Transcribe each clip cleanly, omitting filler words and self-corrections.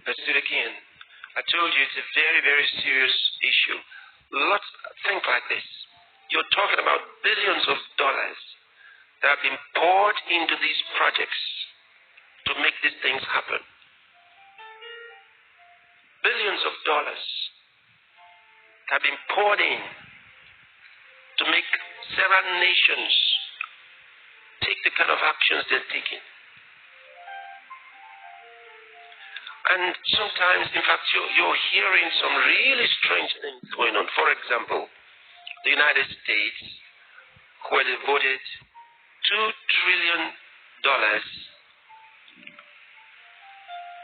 Let's do it again. I told you it's a very, very serious issue. Think like this. You're talking about billions of dollars that have been poured into these projects to make these things happen. Billions of dollars have been poured in to make several nations take the kind of actions they're taking. And sometimes, in fact, you're hearing some really strange things going on. For example, the United States, where they voted $2 trillion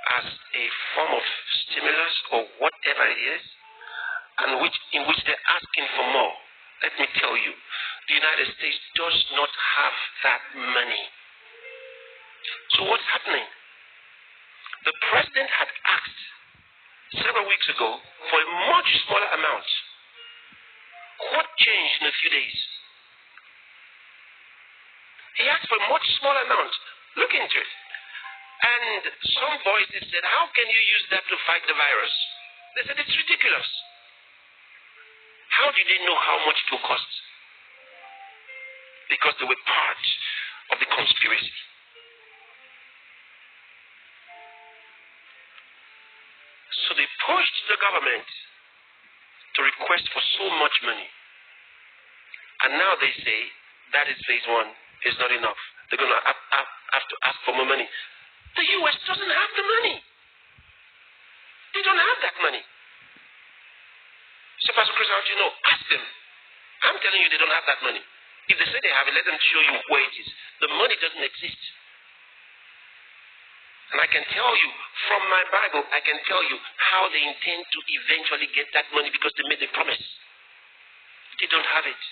as a form of stimulus or whatever it is, and in which they're asking for more. Let me tell you, the United States does not have that money. So what's happening? The president had asked several weeks ago for a much smaller amount. What changed in a few days? He asked for a much smaller amount. Look into it. And some voices said, how can you use that to fight the virus? They said, it's ridiculous. How did they know how much it will cost? Because they were part of the conspiracy. So they pushed the government to request for so much money. And now they say that is phase one, is not enough. They're going to have to ask for more money. The U.S. doesn't have the money. They don't have that money. So Pastor Chris, how do you know? Ask them. I'm telling you they don't have that money. If they say they have it, let them show you where it is. The money doesn't exist. And I can tell you, from my Bible, I can tell you how they intend to eventually get that money because they made a promise. They don't have it.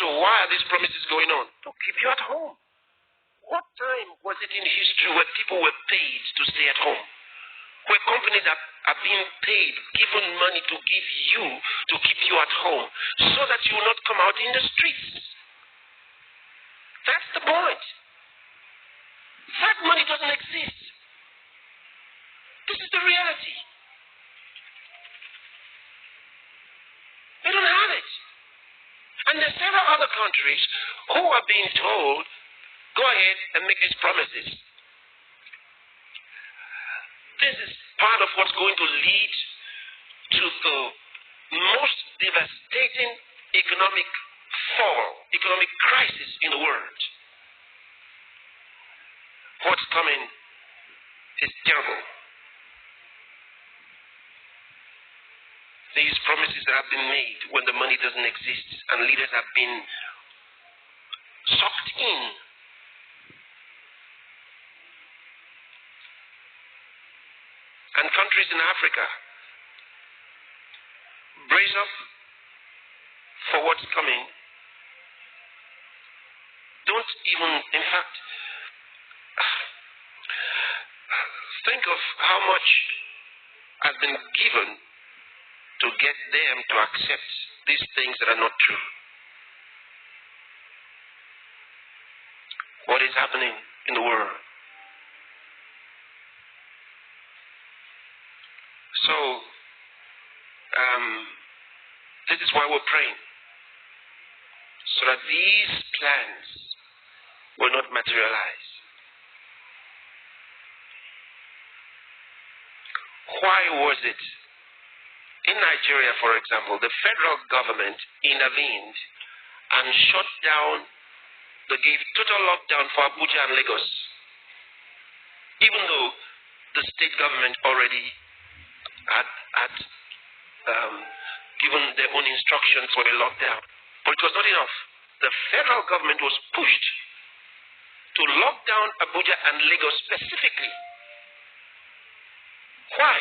So why are these promises going on? To keep you at home. What time was it in history where people were paid to stay at home? Where companies are being paid, given money to give you, to keep you at home, so that you will not come out in the streets. That's the point. That money doesn't exist. This is the reality. They don't have it. And there are several other countries who are being told, go ahead and make these promises. This is part of what's going to lead to the most devastating economic fall, economic crisis in the world. What's coming is terrible. These promises that have been made when the money doesn't exist and leaders have been sucked in. And countries in Africa brace up for what's coming. Don't even, in fact, think of how much has been given to get them to accept these things that are not true. What is happening in the world? So, this is why we're praying. So that these plans will not materialize. Why was it? In Nigeria, for example, the federal government intervened and shut down, they gave total lockdown for Abuja and Lagos, even though the state government already had given their own instructions for a lockdown. But it was not enough. The federal government was pushed to lock down Abuja and Lagos specifically. Why?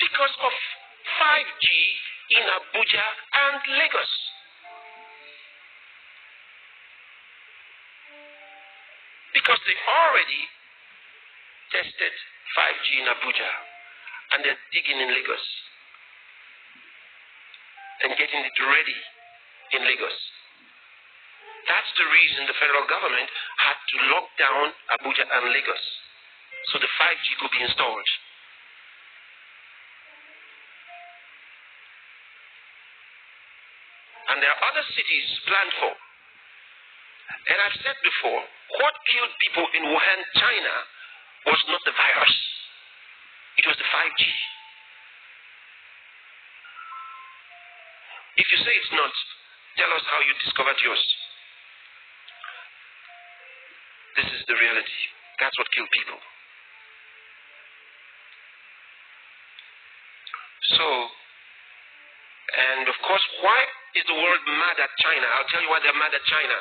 Because of 5G in Abuja and Lagos. Because they already tested 5G in Abuja and they're digging in Lagos and getting it ready in Lagos. That's the reason the federal government had to lock down Abuja and Lagos. so the 5G could be installed. And there are other cities planned for. And I've said before, what killed people in Wuhan China was not the virus. It was the 5G. If you say it's not, tell us how you discovered yours. This is the reality. That's what killed people. So, and of course, why is the world mad at China? I'll tell you why they're mad at China.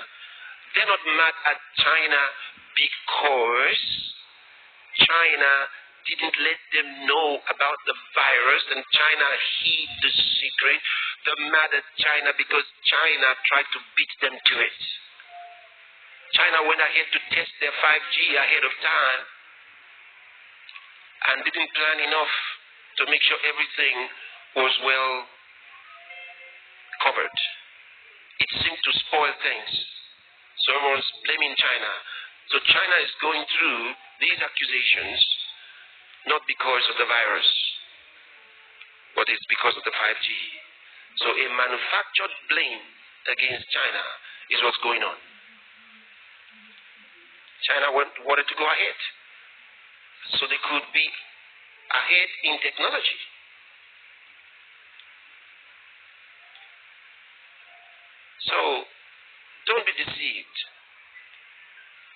They're not mad at China because China didn't let them know about the virus and China hid the secret. They're mad at China because China tried to beat them to it. China went ahead to test their 5G ahead of time and didn't plan enough to make sure everything was well covered. It seemed to spoil things. So everyone's blaming China. So China is going through these accusations not because of the virus, but it's because of the 5G. So a manufactured blame against China is what's going on. China wanted to go ahead, so they could be ahead in technology. So don't be deceived.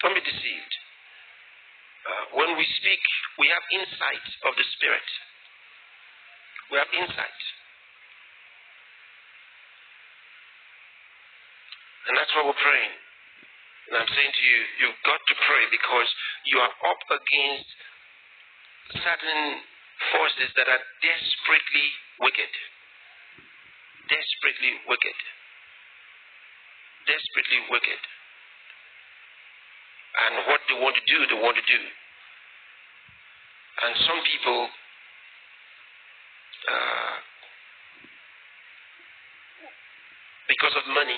Don't be deceived. When we speak, we have insight of the Spirit. We have insight. And that's why we're praying. And I'm saying to you, you've got to pray because you are up against certain forces that are desperately wicked. Desperately wicked. Desperately wicked. And what they want to do, they want to do. And some people because of money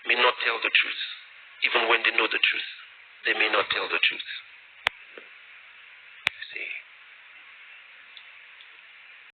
may not tell the truth. Even when they know the truth, they may not tell the truth.